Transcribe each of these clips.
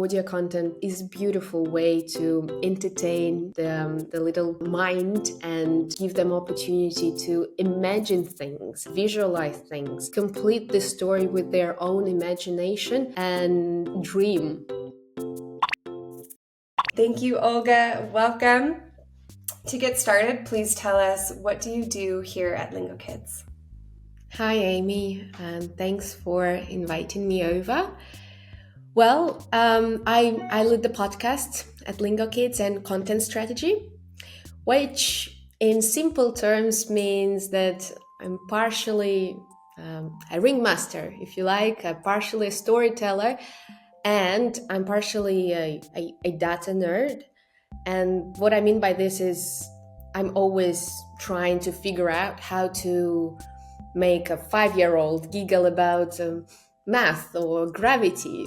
audio content is a beautiful way to entertain the little mind and give them opportunity to imagine things, visualize things, complete the story with their own imagination and dream. Thank you, Olga. Welcome. To get started, please tell us, what do you do here at Lingokids? Hi, Amy, and thanks for inviting me over. Well, I lead the podcast at Lingokids and content strategy, which in simple terms means that I'm partially a ringmaster, if you like, partially a storyteller, and I'm partially a data nerd. And what I mean by this is I'm always trying to figure out how to make a 5-year-old giggle about math or gravity,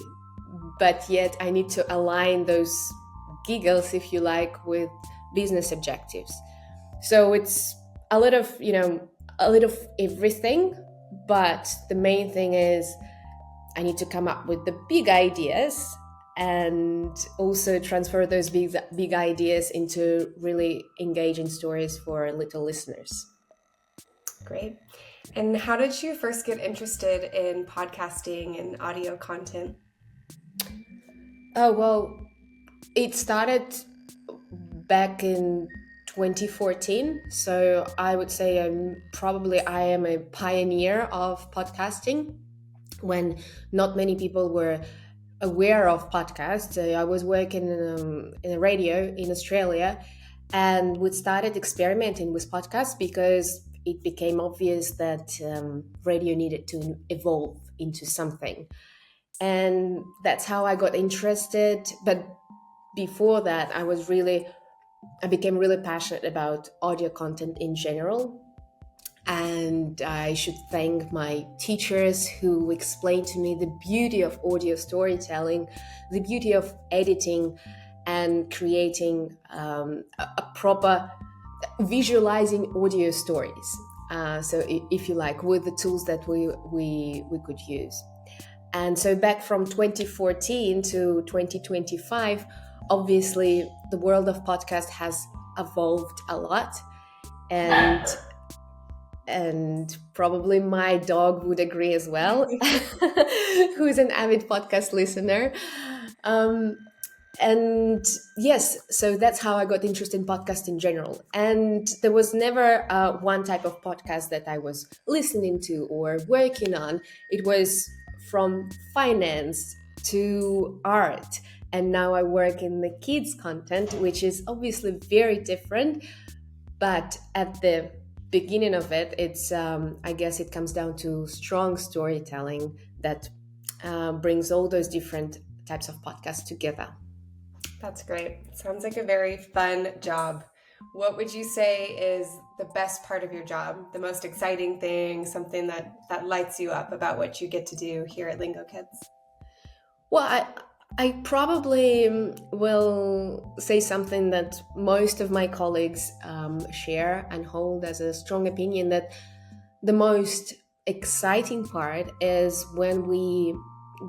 but yet I need to align those giggles, if you like, with business objectives. So it's a lot of everything, but the main thing is I need to come up with the big ideas and also transfer those big ideas into really engaging stories for little listeners. Great. And how did you first get interested in podcasting and audio content? Oh, well, it started back in 2014. So I would say I am a pioneer of podcasting when not many people were aware of podcasts. I was working in a radio in Australia, and we started experimenting with podcasts because it became obvious that radio needed to evolve into something. And that's how I got interested. But before that, I became really passionate about audio content in general. And I should thank my teachers who explained to me the beauty of audio storytelling, the beauty of editing and creating a proper visualizing audio stories. So if you like, with the tools that we could use. And so back from 2014 to 2025, obviously the world of podcast has evolved a lot. And probably my dog would agree as well, who's an avid podcast listener. And yes, so that's how I got interested in podcast in general. And there was never one type of podcast that I was listening to or working on. It was from finance to art. And now I work in the kids content, which is obviously very different. But at the beginning of it, it's I guess it comes down to strong storytelling that brings all those different types of podcasts together. That's great. Sounds like a very fun job. What would you say is the best part of your job, the most exciting thing, something that lights you up about what you get to do here at Lingokids? Well, I probably will say something that most of my colleagues share and hold as a strong opinion, that the most exciting part is when we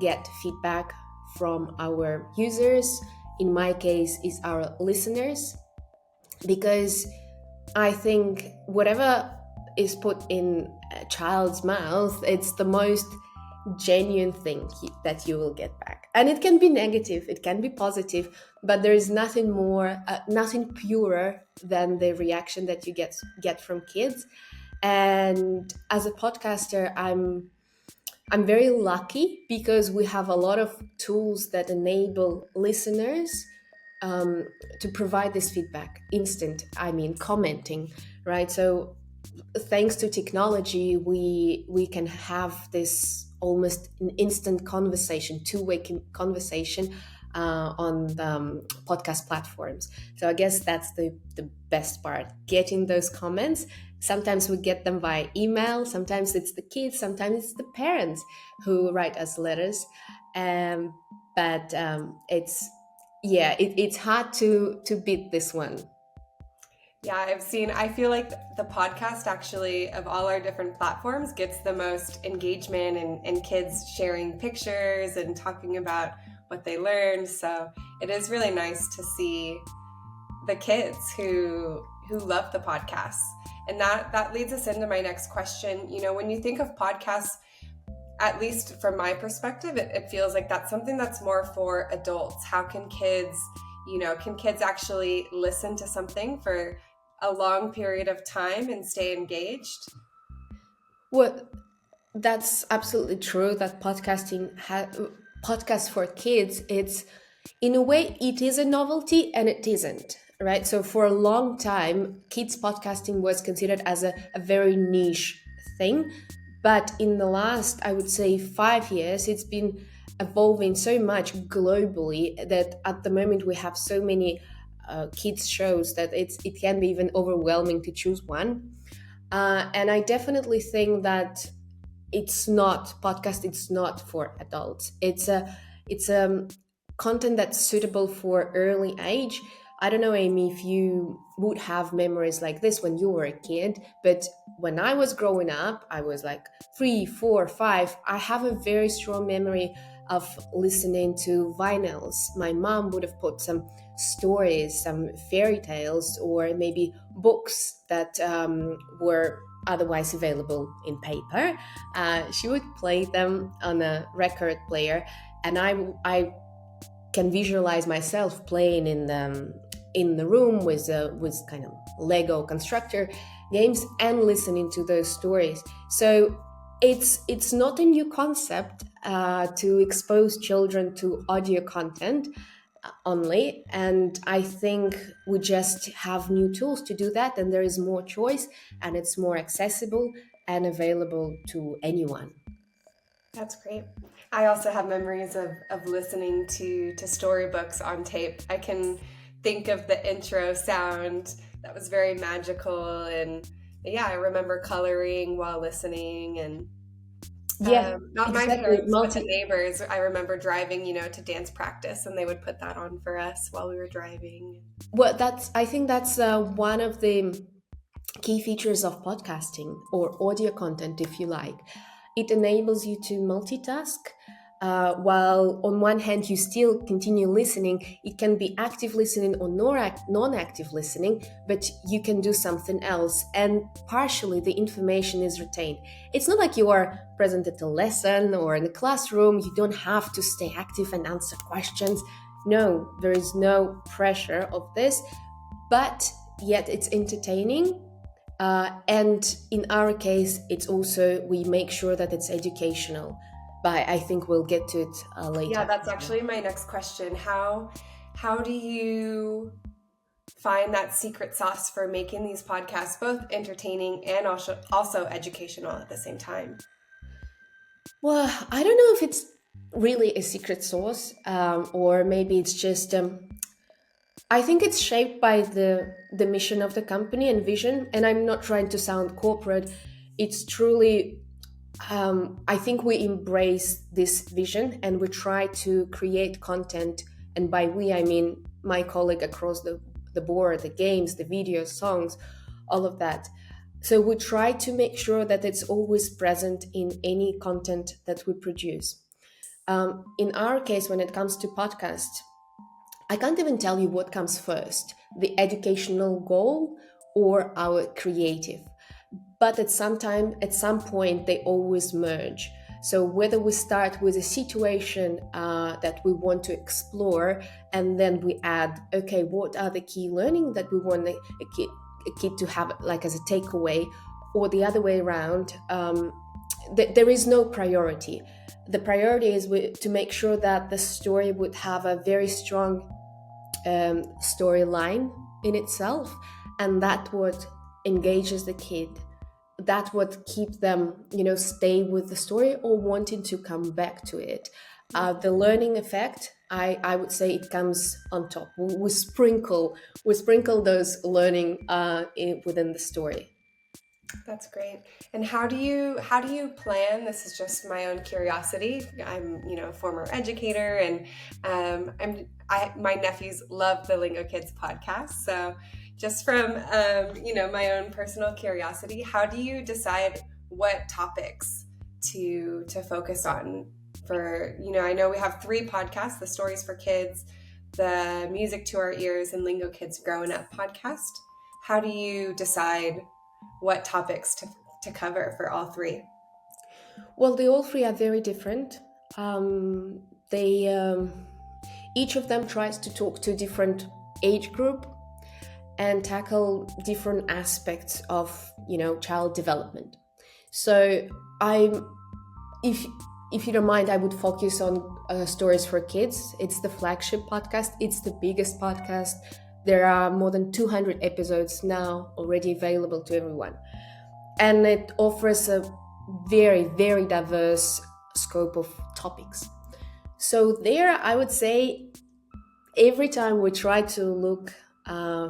get feedback from our users. In my case, is our listeners, because I think whatever is put in a child's mouth, it's the most genuine thing that you will get back. And it can be negative, it can be positive, but there is nothing more, nothing purer than the reaction that you get from kids. And as a podcaster, I'm very lucky because we have a lot of tools that enable listeners to provide this feedback, commenting, right? So thanks to technology, we can have this almost an instant conversation, two-way conversation on the podcast platforms. So I guess that's the best part, getting those comments. Sometimes we get them via email, sometimes it's the kids, sometimes it's the parents who write us letters. But it's hard to beat this one. Yeah, I feel like the podcast actually, of all our different platforms, gets the most engagement and kids sharing pictures and talking about what they learned. So it is really nice to see the kids who love the podcasts. And that leads us into my next question. You know, when you think of podcasts, at least from my perspective, it feels like that's something that's more for adults. How can kids, can kids actually listen to something for a long period of time and stay engaged? Well, that's absolutely true that podcast for kids, it's in a way it is a novelty and it isn't, right? So for a long time, kids podcasting was considered as a very niche thing, but in the last, I would say, 5 years, it's been evolving so much globally that at the moment we have so many kids shows that it can be even overwhelming to choose one. And I definitely think that it's not for adults. It's a content that's suitable for early age. I don't know, Amy, if you would have memories like this when you were a kid, but when I was growing up, I was like 3, 4, 5. I have a very strong memory of listening to vinyls. My mom would have put some stories, some fairy tales, or maybe books that were otherwise available in paper. She would play them on a record player, and I can visualize myself playing in the room with kind of Lego constructor games and listening to those stories. So it's not a new concept to expose children to audio content only, and I think we just have new tools to do that, and there is more choice and it's more accessible and available to anyone. That's great. I also have memories of listening to storybooks on tape. I can think of the intro sound that was very magical, and yeah, I remember coloring while listening, and Yeah, not my exactly. parents, but the neighbors. I remember driving, to dance practice, and they would put that on for us while we were driving. Well, I think that's one of the key features of podcasting or audio content, if you like. It enables you to multitask. While on one hand you still continue listening, it can be active listening or non-active listening, but you can do something else, and partially the information is retained. It's not like you are present at a lesson or in a classroom. You don't have to stay active and answer questions. No, there is no pressure of this, but yet it's entertaining. And in our case, it's also, we make sure that it's educational. But I think we'll get to it later. Yeah, that's actually my next question. How do you find that secret sauce for making these podcasts both entertaining and also educational at the same time? Well, I don't know if it's really a secret sauce, or maybe it's just I think it's shaped by the mission of the company and vision. And I'm not trying to sound corporate. It's truly, I think we embrace this vision and we try to create content. And by we, I mean my colleague across the board, the games, the videos, songs, all of that. So we try to make sure that it's always present in any content that we produce. In our case, when it comes to podcasts, I can't even tell you what comes first, the educational goal or our creative. But at some point, they always merge. So whether we start with a situation that we want to explore, and then we add, okay, what are the key learning that we want a kid to have, like as a takeaway, or the other way around, there is no priority. The priority is to make sure that the story would have a very strong storyline in itself, and that what engages the kid, that what keeps them stay with the story or wanting to come back to it. The learning effect, I would say, it comes on top. We sprinkle those learning within the story. That's great. And how do you plan? This is just my own curiosity. I'm a former educator, and my nephews love the Lingokids podcast. So just from my own personal curiosity, how do you decide what topics to focus on for, I know we have 3 podcasts, the Stories for Kids, the Music to Our Ears, and Lingokids Growing Up podcast. How do you decide what topics to cover for all 3? Well, they all three are very different. They each of them tries to talk to a different age group and tackle different aspects of child development. So if if you don't mind, I would focus on Stories for Kids. It's the flagship podcast. It's the biggest podcast. There are more than 200 episodes now already available to everyone, and it offers a very, very diverse scope of topics. So there, I would say every time we try to look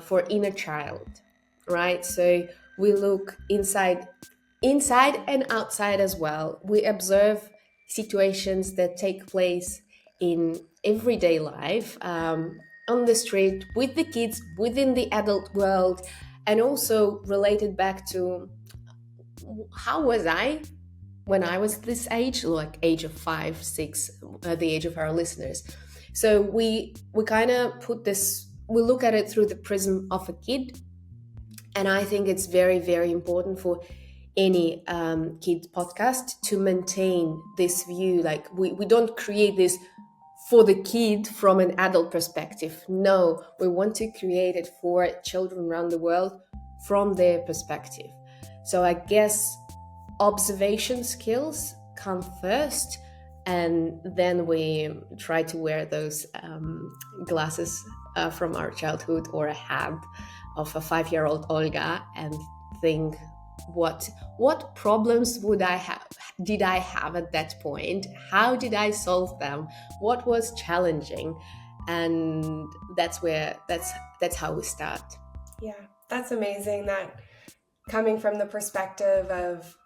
for inner child, right? So we look inside and outside as well. We observe situations that take place in everyday life, on the street, with the kids, within the adult world, and also related back to how was I when I was this age, like age of 5, 6, the age of our listeners. So we kind of we look at it through the prism of a kid, and I think it's very, very important for any kid podcast to maintain this view. Like we don't create this for the kid from an adult perspective. No, we want to create it for children around the world from their perspective. So I guess observation skills come first, and then we try to wear those glasses from our childhood, or a hat of a 5-year-old Olga, and think what problems did I have at that point? How did I solve them? What was challenging? And that's how we start. Yeah, that's amazing, that coming from the perspective of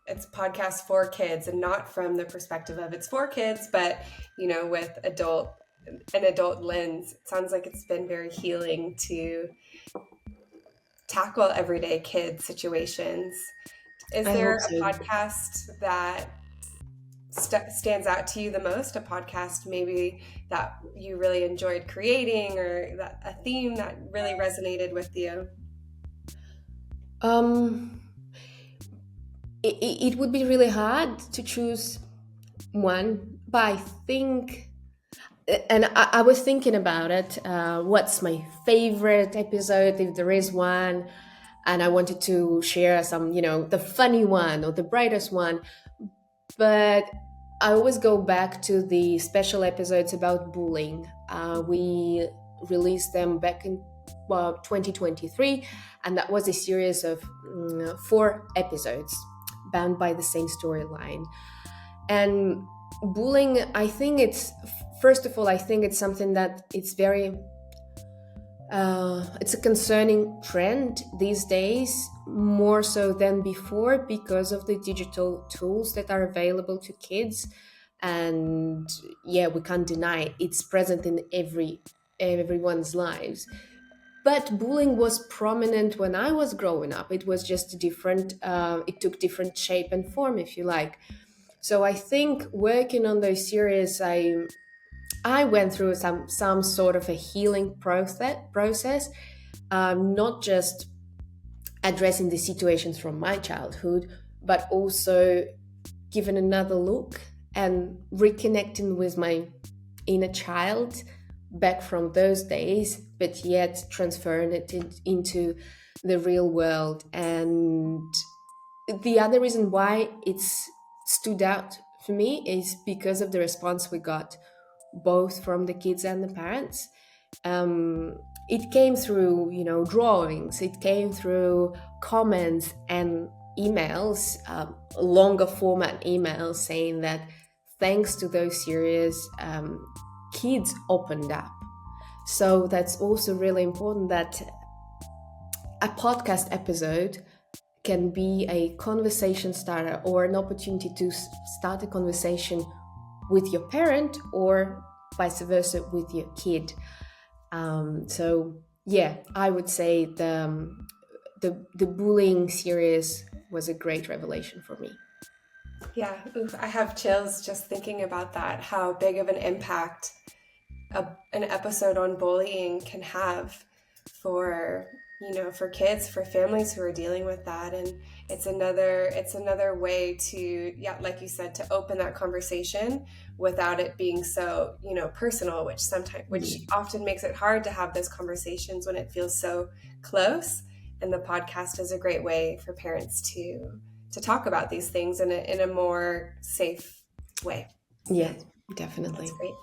it's podcast for kids, and not from the perspective of it's for kids, but with an adult lens. It sounds like it's been very healing to tackle everyday kid situations. Is there a podcast that stands out to you the most? A podcast maybe that you really enjoyed creating, or a theme that really resonated with you? It would be really hard to choose one, but I think, and I was thinking about it, what's my favorite episode, if there is one, and I wanted to share some, the funny one or the brightest one, but I always go back to the special episodes about bullying. We released them back in 2023, and that was a series of 4 episodes bound by the same storyline. And bullying, I think first of all, I think it's something that it's a concerning trend these days, more so than before, because of the digital tools that are available to kids. And yeah, we can't deny it. It's present in everyone's lives. But bullying was prominent when I was growing up. It was just it took different shape and form, if you like. So I think working on those series, I went through some sort of a healing process, not just addressing the situations from my childhood, but also giving another look and reconnecting with my inner child back from those days, but yet transferring it into the real world. And the other reason why it's stood out for me is because of the response we got, both from the kids and the parents. It came through, drawings. It came through comments and emails, longer format emails, saying that thanks to those series, kids opened up. So that's also really important, that a podcast episode can be a conversation starter, or an opportunity to start a conversation with your parent, or vice versa with your kid. So yeah, I would say the bullying series was a great revelation for me. Yeah, oof, I have chills just thinking about that, how big of an impact an episode on bullying can have for for kids, for families who are dealing with that. And it's another way to, yeah, like you said, to open that conversation without it being so personal, which Yeah. often makes it hard to have those conversations when it feels so close. And the podcast is a great way for parents to talk about these things in a more safe way. Yeah, Yeah, that's definitely. great.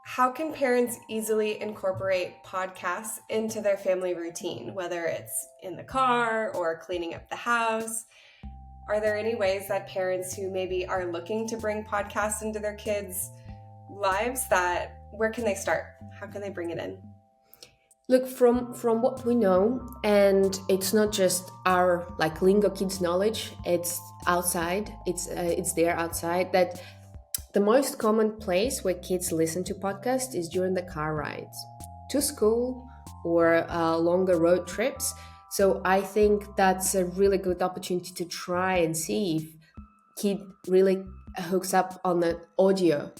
How can parents easily incorporate podcasts into their family routine, whether it's in the car or cleaning up the house? Are there any ways that parents who maybe are looking to bring podcasts into their kids' lives, that where can they start? How can they bring it in? Look, from what we know, and it's not just our like Lingokids knowledge. It's outside. It's there outside that the most common place where kids listen to podcasts is during the car rides to school or longer road trips. So I think that's a really good opportunity to try and see if kid really hooks up on the audio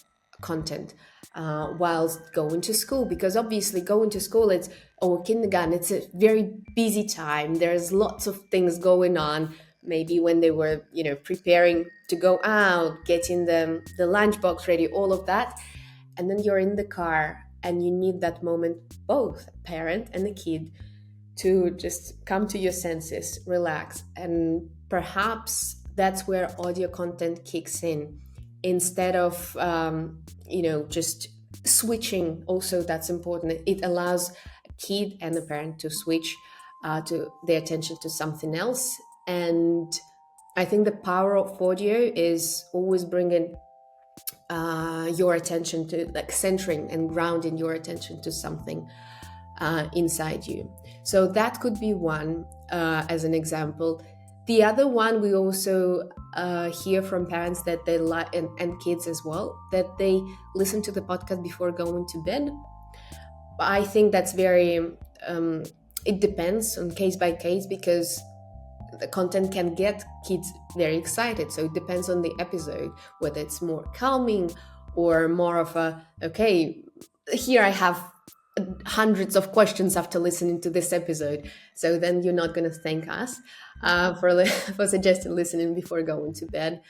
content whilst going to school, because obviously going to school, it's or kindergarten, it's a very busy time. There's lots of things going on. Maybe when they were preparing to go out, getting the lunchbox ready, all of that, and then you're in the car and you need that moment, both parent and the kid, to just come to your senses, relax. And perhaps that's where audio content kicks in instead of, just switching. Also, that's important. It allows a kid and the parent to switch to their attention to something else. And I think the power of audio is always bringing your attention to, like, centering and grounding your attention to something inside you. So that could be one as an example. The other one, we also hear from parents that they like, and kids as well, that they listen to the podcast before going to bed. I think that's very, it depends on case by case, because the content can get kids very excited. So it depends on the episode, whether it's more calming or more of a, okay, here I have hundreds of questions after listening to this episode. So then you're not going to thank us for suggested listening before going to bed.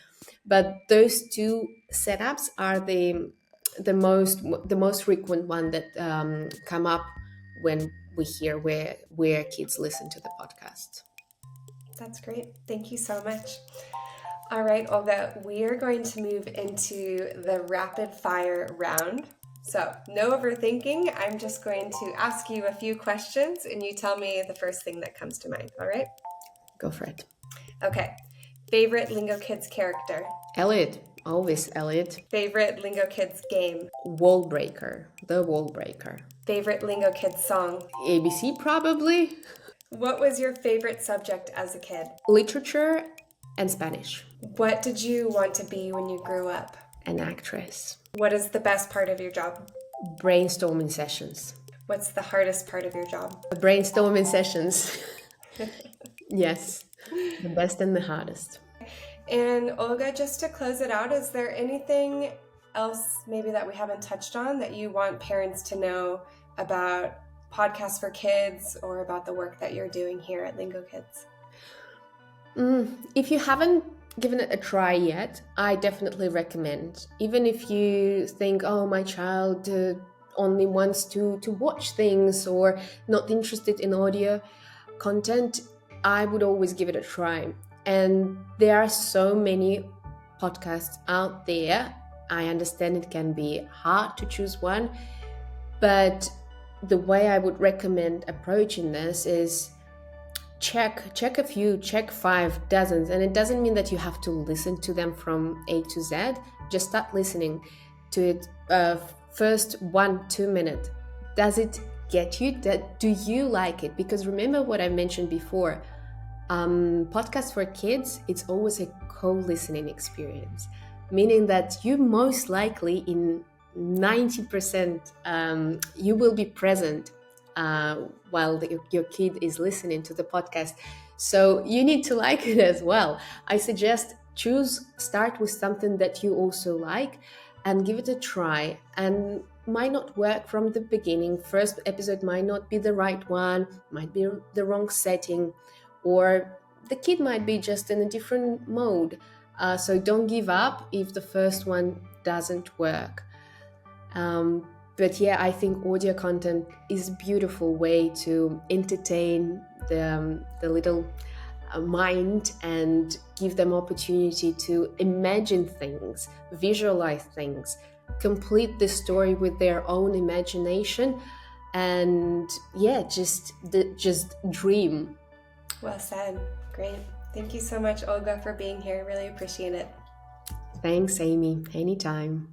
But those two setups are the most frequent one that come up when we hear where kids listen to the podcast. That's great. Thank you so much. All right, Olga, we are going to move into the rapid fire round. So, no overthinking. I'm just going to ask you a few questions and you tell me the first thing that comes to mind. All right? Go for it. Okay. Favorite Lingokids character? Elliot, always Elliot. Favorite Lingokids game? Wall breaker, the wall breaker. Favorite Lingokids song? ABC, probably. What was your favorite subject as a kid? Literature and Spanish. What did you want to be when you grew up? An actress. What is the best part of your job? Brainstorming sessions. What's the hardest part of your job? Brainstorming sessions. Yes, the best and the hardest. And Olga, just to close it out, is there anything else maybe that we haven't touched on that you want parents to know about podcasts for kids or about the work that you're doing here at Lingokids? If you haven't given it a try yet, I definitely recommend. Even if you think, oh, my child only wants to watch things or not interested in audio content, I would always give it a try. And there are so many podcasts out there. I understand it can be hard to choose one, but the way I would recommend approaching this is check a few, check 5 dozens. And it doesn't mean that you have to listen to them from A to Z. Just start listening to it first 1-2 minutes. Does it get you? Do you like it? Because remember what I mentioned before, podcasts for kids, it's always a co-listening experience, meaning that you most likely in 90% you will be present while your kid is listening to the podcast. So you need to like it as well. I suggest start with something that you also like and give it a try. And might not work from the beginning. First episode might not be the right one, might be the wrong setting, or the kid might be just in a different mode. So don't give up if the first one doesn't work. But yeah, I think audio content is a beautiful way to entertain the little mind and give them opportunity to imagine things, visualize things, complete the story with their own imagination, and yeah, just dream. Well said. Great. Thank you so much, Olga, for being here. Really appreciate it. Thanks, Amy. Anytime.